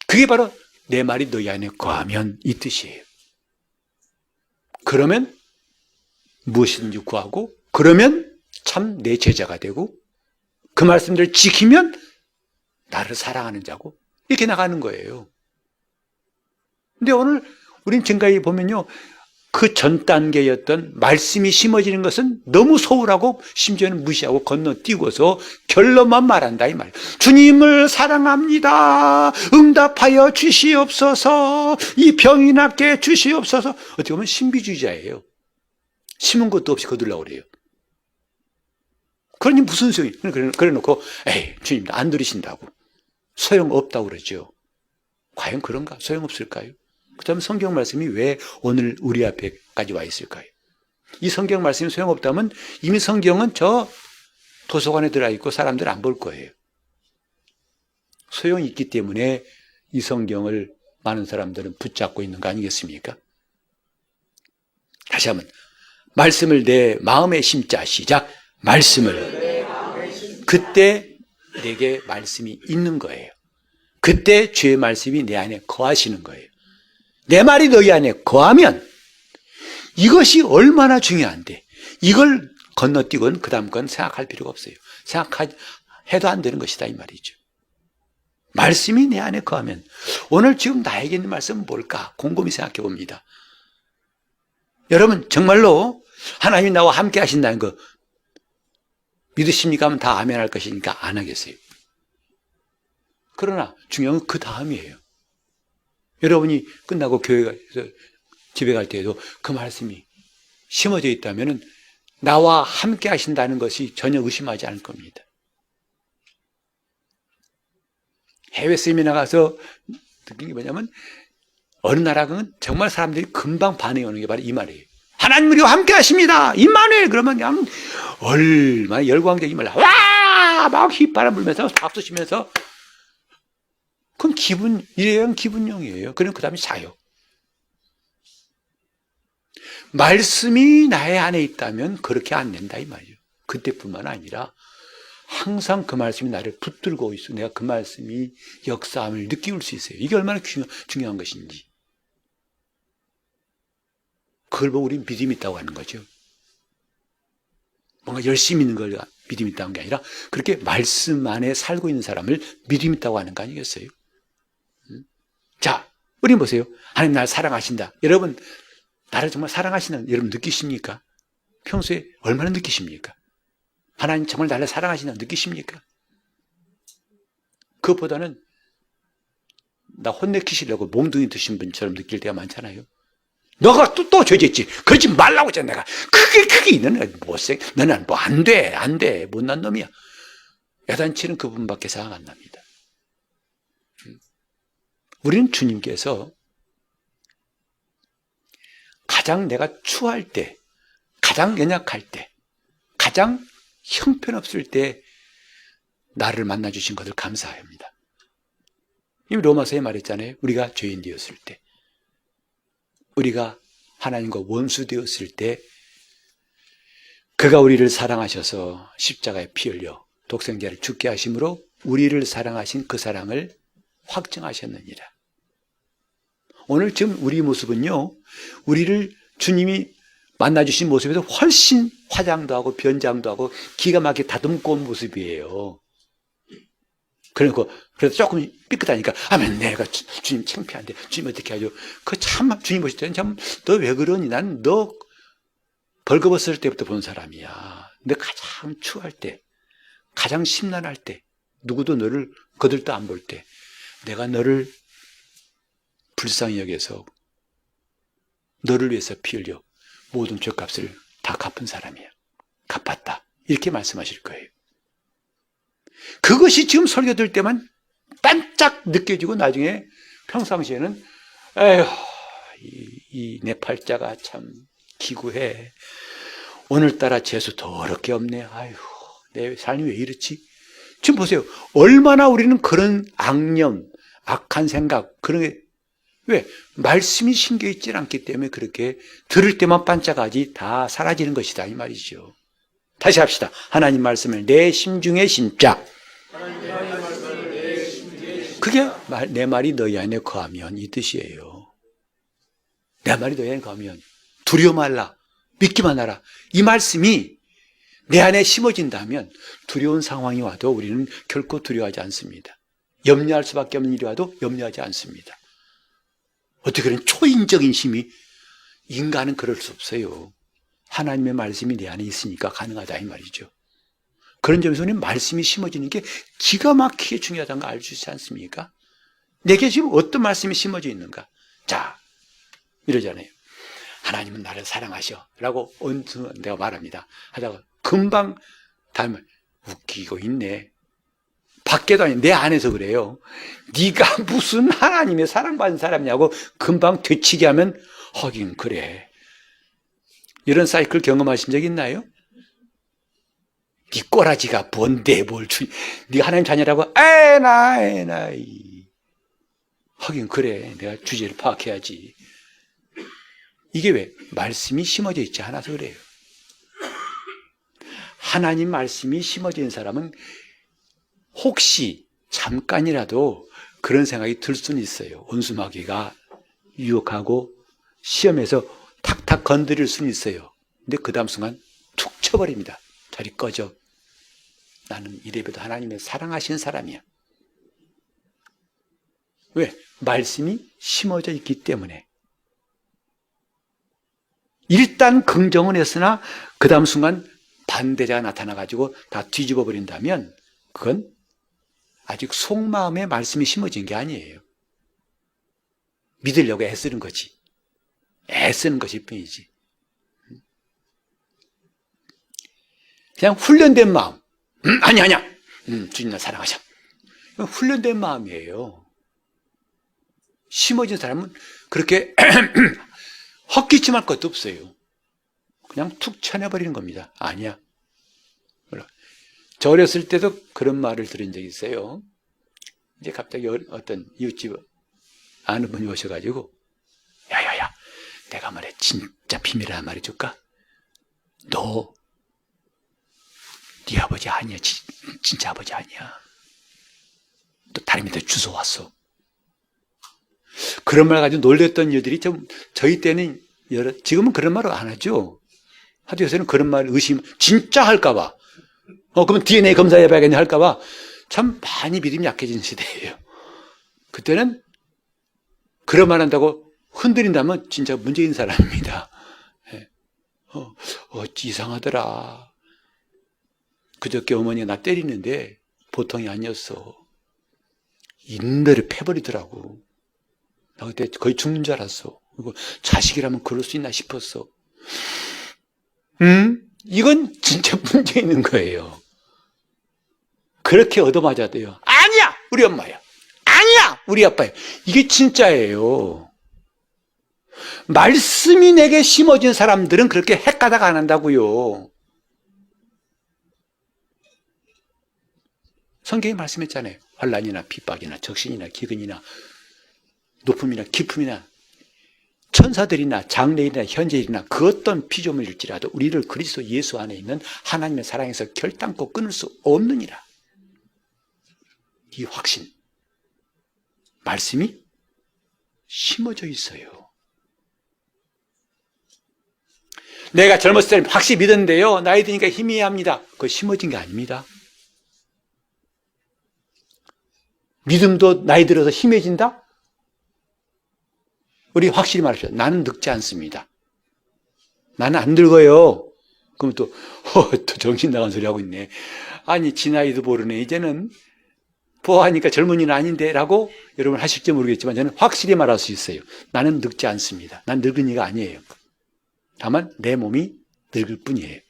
그게 바로 내 말이 너희 안에 거하면 이 뜻이에요. 그러면 무엇이든지 구하고 그러면 참 내 제자가 되고 그 말씀들을 지키면 나를 사랑하는 자고 이렇게 나가는 거예요. 근데 오늘 우린 지금까지 보면요. 그 전 단계였던 말씀이 심어지는 것은 너무 소홀하고 심지어는 무시하고 건너뛰고서 결론만 말한다 이 말이에요. 주님을 사랑합니다. 응답하여 주시옵소서. 이 병이 낫게 주시옵소서. 어떻게 보면 신비주의자예요. 심은 것도 없이 거둘려고 그래요. 그러니 무슨 소용이? 그래 놓고 에이 주님 안 들으신다고 소용없다고 그러죠. 과연 그런가? 소용없을까요? 그 다음에 성경 말씀이 왜 오늘 우리 앞에까지 와 있을까요? 이 성경 말씀이 소용없다면 이미 성경은 저 도서관에 들어있고 사람들 안 볼 거예요. 소용이 있기 때문에 이 성경을 많은 사람들은 붙잡고 있는 거 아니겠습니까? 다시 한번 말씀을 내 마음에 심자 시작. 말씀을. 그때 내게 말씀이 있는 거예요. 그때 주의 말씀이 내 안에 거하시는 거예요. 내 말이 너희 안에 거하면 이것이 얼마나 중요한데 이걸 건너뛰고는 그 다음 건 생각할 필요가 없어요. 생각해도 안 되는 것이다 이 말이죠. 말씀이 내 안에 거하면 오늘 지금 나에게 있는 말씀은 뭘까? 곰곰이 생각해 봅니다. 여러분 정말로 하나님이 나와 함께 하신다는 거 믿으십니까? 하면 다 아멘 할 것이니까 안 하겠어요. 그러나 중요한 건 그 다음이에요. 여러분이 끝나고 교회 가서 집에 갈 때에도 그 말씀이 심어져 있다면 나와 함께 하신다는 것이 전혀 의심하지 않을 겁니다. 해외 세미나 가서 느낀 게 뭐냐면 어느 나라는 정말 사람들이 금방 반응이 오는 게 바로 이 말이에요. 하나님 우리와 함께 하십니다. 임마누엘 그러면 그냥 얼마나 열광적인 말로 와! 막 휘바람 불면서 박수 치면서 그건 이래야 기분용이에요. 그럼 그 다음에 자요. 말씀이 나의 안에 있다면 그렇게 안 된다 이 말이에요. 그때뿐만 아니라 항상 그 말씀이 나를 붙들고 있어. 내가 그 말씀이 역사함을 느낄 수 있어요. 이게 얼마나 중요한 것인지. 그걸 보고 우리는 믿음이 있다고 하는 거죠. 뭔가 열심히 있는 걸 믿음이 있다는 게 아니라 그렇게 말씀 안에 살고 있는 사람을 믿음이 있다고 하는 거 아니겠어요? 자, 우리 보세요. 하나님 나를 사랑하신다. 여러분, 나를 정말 사랑하시는 여러분 느끼십니까? 평소에 얼마나 느끼십니까? 하나님 정말 나를 사랑하신다 느끼십니까? 그것보다는 나 혼내키시려고 몽둥이 드신 분처럼 느낄 때가 많잖아요. 너가 또 죄졌지. 그러지 말라고 했잖아, 내가. 그게 너는 못생, 너는 뭐 안 돼. 못난 놈이야. 야단치는 그분밖에 생각 안 납니다. 우리는 주님께서 가장 내가 추할 때, 가장 연약할 때, 가장 형편없을 때 나를 만나주신 것을 감사합니다. 이 로마서에 말했잖아요. 우리가 죄인 되었을 때, 우리가 하나님과 원수 되었을 때 그가 우리를 사랑하셔서 십자가에 피 흘려 독생자를 죽게 하심으로 우리를 사랑하신 그 사랑을 확증하셨느니라. 오늘 지금 우리 모습은요, 우리를 주님이 만나주신 모습에서 훨씬 화장도 하고 변장도 하고 기가 막히게 다듬고 온 모습이에요. 그래서 조금 삐끗하니까, 내가 주님 창피한데, 주님 어떻게 하죠? 참, 주님 보실 때는 참, 너 왜 그러니? 난 너 벌거벗을 때부터 본 사람이야. 근데 가장 추할 때, 가장 심란할 때, 누구도 너를 거들떠 안 볼 때, 내가 너를 불쌍히 여겨서 너를 위해서 피 흘려 모든 죄값을 다 갚은 사람이야. 갚았다. 이렇게 말씀하실 거예요. 그것이 지금 설교 들 때만 반짝 느껴지고 나중에 평상시에는 에휴, 내 팔자가 참 기구해. 오늘따라 재수 더럽게 없네. 아휴, 내 삶이 왜 이렇지? 지금 보세요. 얼마나 우리는 그런 악념, 악한 생각, 그런 게, 왜? 말씀이 심겨 있지 않기 때문에 그렇게 들을 때만 반짝하지 다 사라지는 것이다 이 말이죠. 다시 합시다. 하나님 말씀을 내 심중에 심자. 그게 내 말이 너희 안에 거하면 이 뜻이에요. 내 말이 너희 안에 거하면 두려워 말라, 믿기만 하라. 이 말씀이 내 안에 심어진다면 두려운 상황이 와도 우리는 결코 두려워하지 않습니다. 염려할 수밖에 없는 일이 와도 염려하지 않습니다. 어떻게 그런 초인적인 힘이, 인간은 그럴 수 없어요. 하나님의 말씀이 내 안에 있으니까 가능하다 이 말이죠. 그런 점에서는 말씀이 심어지는 게 기가 막히게 중요하다는 거 알 수 있지 않습니까? 내게 지금 어떤 말씀이 심어져 있는가? 자, 이러잖아요. 하나님은 나를 사랑하셔 라고 내가 말합니다. 하다가 금방 다음에 웃기고 있네. 밖에도 아니고 내 안에서 그래요. 네가 무슨 하나님의 사랑받는 사람이냐고 금방 되치게 하면 하긴 그래. 이런 사이클 경험하신 적 있나요? 네 꼬라지가 뭔데 뭘 네가 하나님 자녀라고 에나이 하긴 그래. 내가 주제를 파악해야지. 이게 왜? 말씀이 심어져 있지 않아서 그래요. 하나님 말씀이 심어진 사람은 혹시 잠깐이라도 그런 생각이 들 수는 있어요. 원수마귀가 유혹하고 시험에서 탁탁 건드릴 수는 있어요. 근데 그 다음 순간 툭 쳐버립니다. 저리 꺼져. 나는 이래봬도 하나님의 사랑하시는 사람이야. 왜? 말씀이 심어져 있기 때문에. 일단 긍정은 했으나 그 다음 순간 반대자가 나타나가지고 다 뒤집어 버린다면 그건 아직 속마음에 말씀이 심어진 게 아니에요. 믿으려고 애쓰는 거지. 애쓰는 것일 뿐이지. 그냥 훈련된 마음. 아니야. 주님 나 사랑하셔. 훈련된 마음이에요. 심어진 사람은 그렇게 헛기침할 것도 없어요. 그냥 툭 쳐내버리는 겁니다. 아니야. 저 어렸을 때도 그런 말을 들은 적이 있어요. 이제 갑자기 어떤 이웃집 아는 분이 오셔가지고 야야야 내가 말해 자, 비밀 하나 말해줄까? 너, 네 아버지 아니야. 진짜 아버지 아니야. 또 다른 밑에 주워 왔어. 그런 말 가지고 놀랬던 이들이 저희 때는 지금은 그런 말을 안 하죠. 하도 요새는 그런 말 진짜 할까봐. 그러면 DNA 검사해봐야겠네 할까봐 참 많이 믿음이 약해진 시대예요. 그때는 그런 말 한다고 흔들린다면 진짜 문제인 사람입니다. 이상하더라. 그저께 어머니가 나 때리는데 보통이 아니었어. 인대를 패버리더라고. 나 그때 거의 죽는 줄 알았어. 그리고 자식이라면 그럴 수 있나 싶었어. 이건 진짜 문제 있는 거예요. 그렇게 얻어맞아야 돼요. 아니야! 우리 엄마야. 아니야! 우리 아빠야. 이게 진짜예요. 말씀이 내게 심어진 사람들은 그렇게 헷가닥 안 한다고요. 성경이 말씀했잖아요. 환난이나 핍박이나 적신이나 기근이나 높음이나 깊음이나 천사들이나 장래일이나 현재일이나 그 어떤 피조물일지라도 우리를 그리스도 예수 안에 있는 하나님의 사랑에서 결단코 끊을 수 없느니라. 이 확신, 말씀이 심어져 있어요. 내가 젊었을 때 확실히 믿었는데요, 나이 드니까 희미합니다. 그거 심어진 게 아닙니다. 믿음도 나이 들어서 희미해진다? 우리 확실히 말합시다. 나는 늙지 않습니다. 나는 안 늙어요. 그럼 또 정신 나간 소리 하고 있네. 아니, 지 나이도 모르네. 이제는 보아하니까 젊은이는 아닌데 라고 여러분 하실지 모르겠지만 저는 확실히 말할 수 있어요. 나는 늙지 않습니다. 난 늙은이가 아니에요. 다만 내 몸이 늙을 뿐이에요.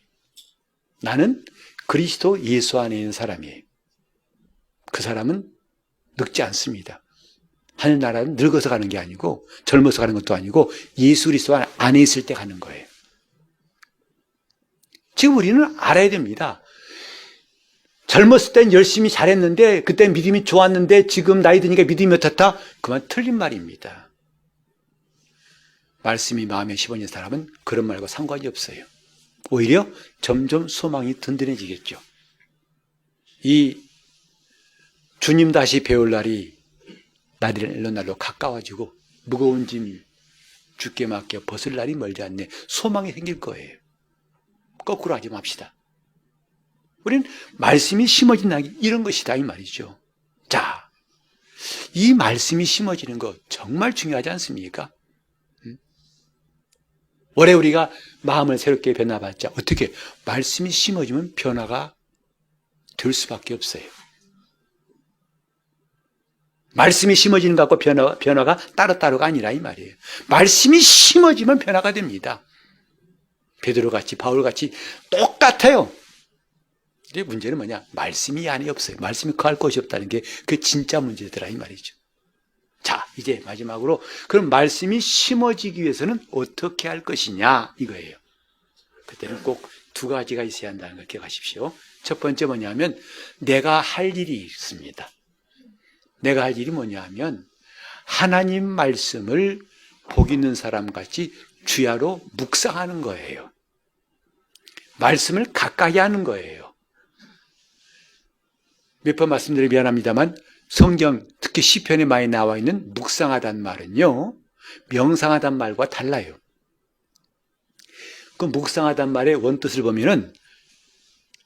나는 그리스도 예수 안에 있는 사람이에요. 그 사람은 늙지 않습니다. 하늘나라는 늙어서 가는 게 아니고 젊어서 가는 것도 아니고 예수 그리스도 안에 있을 때 가는 거예요. 지금 우리는 알아야 됩니다. 젊었을 땐 열심히 잘했는데 그때 믿음이 좋았는데 지금 나이 드니까 믿음이 어떻다? 그만 틀린 말입니다. 말씀이 마음에 심어진 사람은 그런 말과 상관이 없어요. 오히려 점점 소망이 든든해지겠죠. 이 주님 다시 배울 날이 날로 가까워지고 무거운 짐 주께 맡겨 벗을 날이 멀지 않네. 소망이 생길 거예요. 거꾸로 하지 맙시다. 우리는 말씀이 심어진 낙이 이런 것이다 이 말이죠. 자, 이 말씀이 심어지는 거 정말 중요하지 않습니까? 올해 우리가 마음을 새롭게 변화받자. 어떻게? 말씀이 심어지면 변화가 될 수밖에 없어요. 말씀이 심어지는 것 같고 변화가 따로따로가 아니라 이 말이에요. 말씀이 심어지면 변화가 됩니다. 베드로같이 바울같이 똑같아요. 근데 문제는 뭐냐? 말씀이 안에 없어요. 말씀이 거할 곳이 없다는 게 그 진짜 문제더라 이 말이죠. 자, 이제 마지막으로 그럼 말씀이 심어지기 위해서는 어떻게 할 것이냐 이거예요. 그때는 꼭 두 가지가 있어야 한다는 걸 기억하십시오. 첫 번째 뭐냐면 내가 할 일이 있습니다. 내가 할 일이 뭐냐 하면 하나님 말씀을 복 있는 사람같이 주야로 묵상하는 거예요. 말씀을 가까이 하는 거예요. 몇 번 말씀드려 미안합니다만 성경 특히 시편에 많이 나와 있는 묵상하다는 말은요, 명상하다는 말과 달라요. 그 묵상하다는 말의 원뜻을 보면은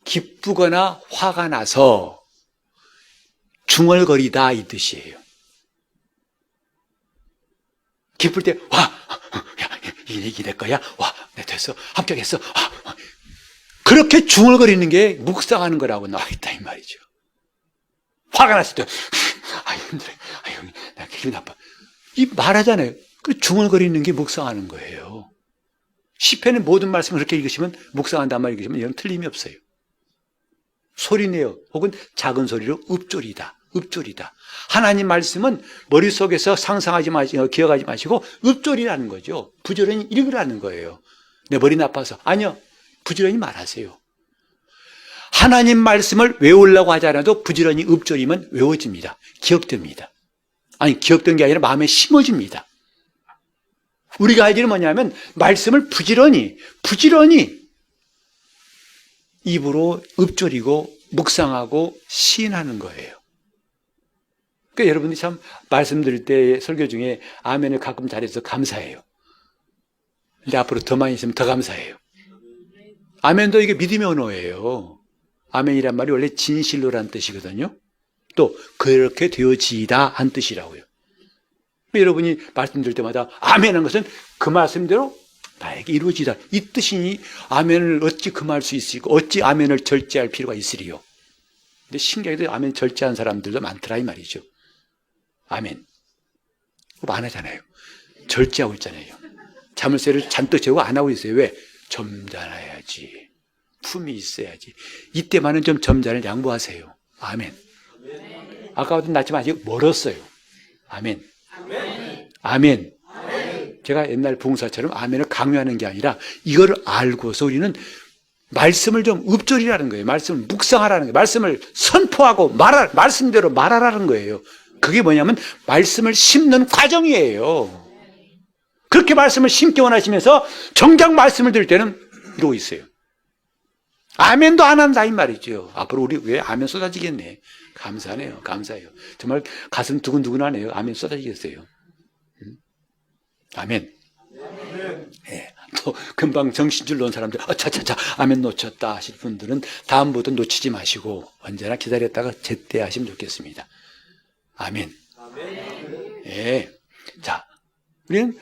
기쁘거나 화가 나서 중얼거리다 이 뜻이에요. 기쁠 때 와, 야, 이게 내 거야? 와, 내 됐어, 합격했어. 그렇게 중얼거리는 게 묵상하는 거라고 나와 있다 이 말이죠. 화가 났을 때 힘들어, 형님, 나 기분이 나빠. 이 말하잖아요. 그 중얼거리는 게 묵상하는 거예요. 시편의 모든 말씀을 그렇게 읽으시면 묵상한단 말 읽으시면 이건 틀림이 없어요. 소리내요. 혹은 작은 소리로 읊조리다. 읊조리다. 하나님 말씀은 머릿속에서 상상하지 마시고 기억하지 마시고 읊조리라는 거죠. 부지런히 읽으라는 거예요. 내 머리 나빠서. 아니요. 부지런히 말하세요. 하나님 말씀을 외우려고 하지 않아도 부지런히 읊조리면 외워집니다. 기억됩니다. 아니, 기억된 게 아니라 마음에 심어집니다. 우리가 할 일은 뭐냐면 말씀을 부지런히 입으로 읊조리고 묵상하고 시인하는 거예요. 그러니까 여러분들이 참 말씀드릴 때 설교 중에 아멘을 가끔 잘해서 감사해요. 근데 앞으로 더 많이 있으면 더 감사해요. 아멘도 이게 믿음의 언어예요. 아멘이란 말이 원래 진실로란 뜻이거든요. 또 그렇게 되어지이다 한 뜻이라고요. 여러분이 말씀드릴 때마다 아멘한 것은 그 말씀대로 나에게 이루어지다 이 뜻이니 아멘을 어찌 금할 수 있을까? 어찌 아멘을 절제할 필요가 있으리요? 근데 신기하게도 아멘 절제한 사람들도 많더라 이 말이죠. 아멘 안 하잖아요. 절제하고 있잖아요. 자물쇠를 잔뜩 재고 안 하고 있어요. 왜? 점잖아야지. 품이 있어야지. 이때만은 좀 점잖을 양보하세요. 아멘. 아까부터 났지만 아직 멀었어요. 아멘. 아멘. 제가 옛날 봉사처럼 아멘을 강요하는 게 아니라 이걸 알고서 우리는 말씀을 좀 읊조리라는 거예요. 말씀을 묵상하라는 거예요. 말씀을 선포하고 말씀대로 말하라는 거예요. 그게 뭐냐면 말씀을 심는 과정이에요. 그렇게 말씀을 심기 원하시면서 정작 말씀을 들을 때는 이러고 있어요. 아멘도 안 한다 이 말이죠. 앞으로 우리 왜 아멘 쏟아지겠네. 감사하네요. 감사해요. 정말 가슴 두근두근하네요. 아멘 쏟아지겠어요. 아멘. 예. 또 금방 정신줄 놓은 사람들 차차차 아멘 놓쳤다 하실 분들은 다음부터 놓치지 마시고 언제나 기다렸다가 제때 하시면 좋겠습니다. 아멘. 예. 자, 우리는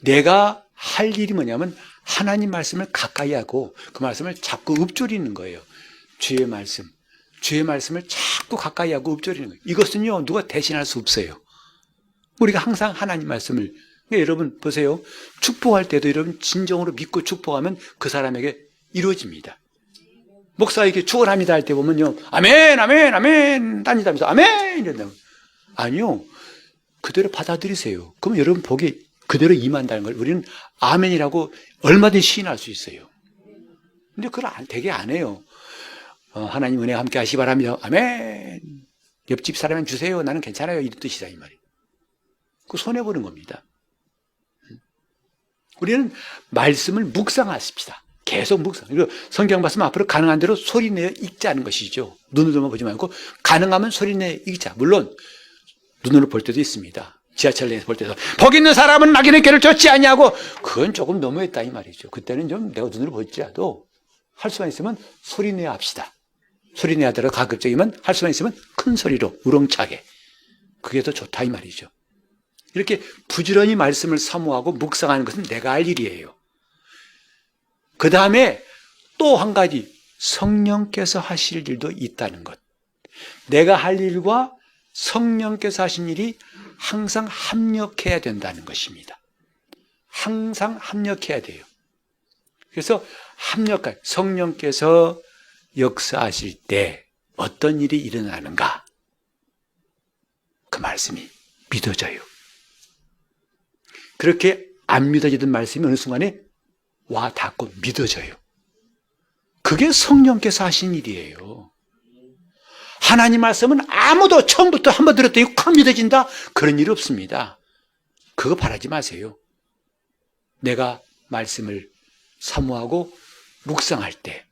내가 할 일이 뭐냐면 하나님 말씀을 가까이 하고 그 말씀을 자꾸 읊조리는 거예요. 주의 말씀을 자꾸 가까이 하고 읊조리는 거예요. 이것은요 누가 대신할 수 없어요. 우리가 항상 하나님 말씀을 여러분 보세요. 축복할 때도 여러분 진정으로 믿고 축복하면 그 사람에게 이루어집니다. 목사에게 축원합니다 할 때 보면요 아멘 아멘 아멘 딴짓하면서 아멘 이런다고. 아니요 그대로 받아들이세요. 그러면 여러분 복이 그대로 임한다는 걸 우리는 아멘이라고 얼마든지 시인할 수 있어요. 근데 그걸 되게 안 해요. 하나님 은혜와 함께 하시기 바랍니다. 아멘. 옆집 사람은 주세요. 나는 괜찮아요. 이런 뜻이다 이 말이에요. 그거 손해보는 겁니다. 우리는 말씀을 묵상하십시다. 계속 묵상. 그리고 성경 말씀 앞으로 가능한 대로 소리내어 읽자는 것이죠. 눈으로만 보지 말고 가능하면 소리내어 읽자. 물론 눈으로 볼 때도 있습니다. 지하철 내에서 볼 때도 복 있는 사람은 낙인의 꾀를 쫓지 않냐고. 그건 조금 너무했다 이 말이죠. 그때는 좀 내가 눈으로 볼지라도 할 수만 있으면 소리내어 합시다. 소리내야 하더라도 가급적이면 할 수만 있으면 큰 소리로 우렁차게. 그게 더 좋다 이 말이죠. 이렇게 부지런히 말씀을 사모하고 묵상하는 것은 내가 할 일이에요. 그 다음에 또 한 가지 성령께서 하실 일도 있다는 것. 내가 할 일과 성령께서 하신 일이 항상 합력해야 된다는 것입니다. 항상 합력해야 돼요. 그래서 성령께서 역사하실 때 어떤 일이 일어나는가? 그 말씀이 믿어져요. 그렇게 안 믿어지던 말씀이 어느 순간에 와 닿고 믿어져요. 그게 성령께서 하신 일이에요. 하나님 말씀은 아무도 처음부터 한번 들었더니 확 믿어진다? 그런 일 없습니다. 그거 바라지 마세요. 내가 말씀을 사모하고 묵상할 때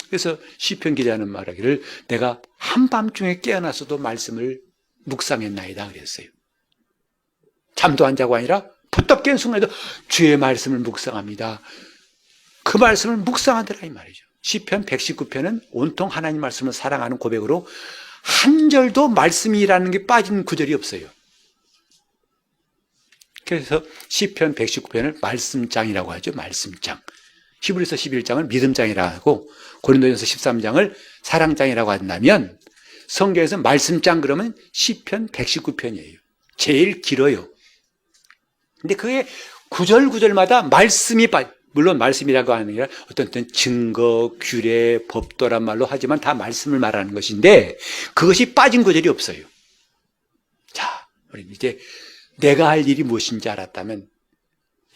그래서 시편 기자는 말하기를 내가 한밤중에 깨어나서도 말씀을 묵상했나이다 그랬어요. 잠도 안 자고 아니라 푸떡 깬 순간에도 주의 말씀을 묵상합니다. 그 말씀을 묵상하더라 이 말이죠. 시편 119편은 온통 하나님 말씀을 사랑하는 고백으로 한 절도 말씀이라는 게 빠진 구절이 없어요. 그래서 시편 119편을 말씀장이라고 하죠. 말씀장. 히브리서 11장을 믿음장이라고 하고 고린도전서 13장을 사랑장이라고 한다면 성경에서 말씀장 그러면 시편 119편이에요. 제일 길어요. 근데 그게 구절구절마다 말씀이 물론 말씀이라고 하는 게 어떤 증거, 규례, 법도란 말로 하지만 다 말씀을 말하는 것인데 그것이 빠진 구절이 없어요. 자, 우리 이제 내가 할 일이 무엇인지 알았다면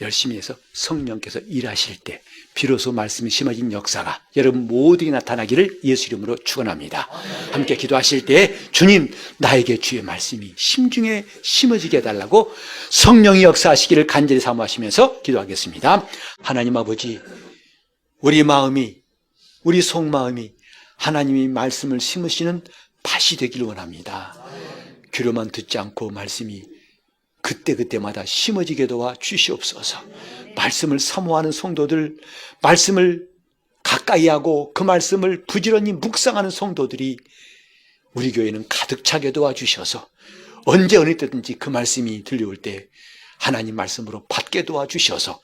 열심히 해서 성령께서 일하실 때 비로소 말씀이 심어진 역사가 여러분 모두에게 나타나기를 예수 이름으로 축원합니다. 함께 기도하실 때 주님, 나에게 주의 말씀이 심중에 심어지게 해달라고 성령이 역사하시기를 간절히 사모하시면서 기도하겠습니다. 하나님 아버지, 우리 마음이, 우리 속마음이 하나님이 말씀을 심으시는 밭이 되기를 원합니다. 귀로만 듣지 않고 말씀이 그때그때마다 심어지게 도와 주시옵소서. 말씀을 사모하는 성도들, 말씀을 가까이 하고 그 말씀을 부지런히 묵상하는 성도들이 우리 교회는 가득 차게 도와주셔서 언제 어느 때든지 그 말씀이 들려올 때 하나님 말씀으로 받게 도와주셔서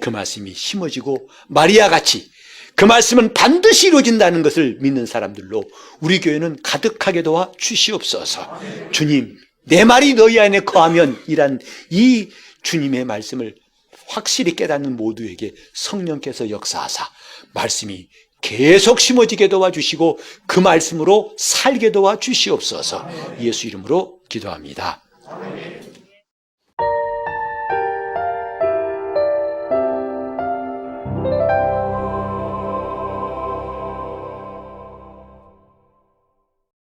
그 말씀이 심어지고 마리아같이 그 말씀은 반드시 이루어진다는 것을 믿는 사람들로 우리 교회는 가득하게 도와 주시옵소서. 주님, 내 말이 너희 안에 거하면 이란 이 주님의 말씀을 확실히 깨닫는 모두에게 성령께서 역사하사 말씀이 계속 심어지게 도와주시고 그 말씀으로 살게 도와주시옵소서. 예수 이름으로 기도합니다.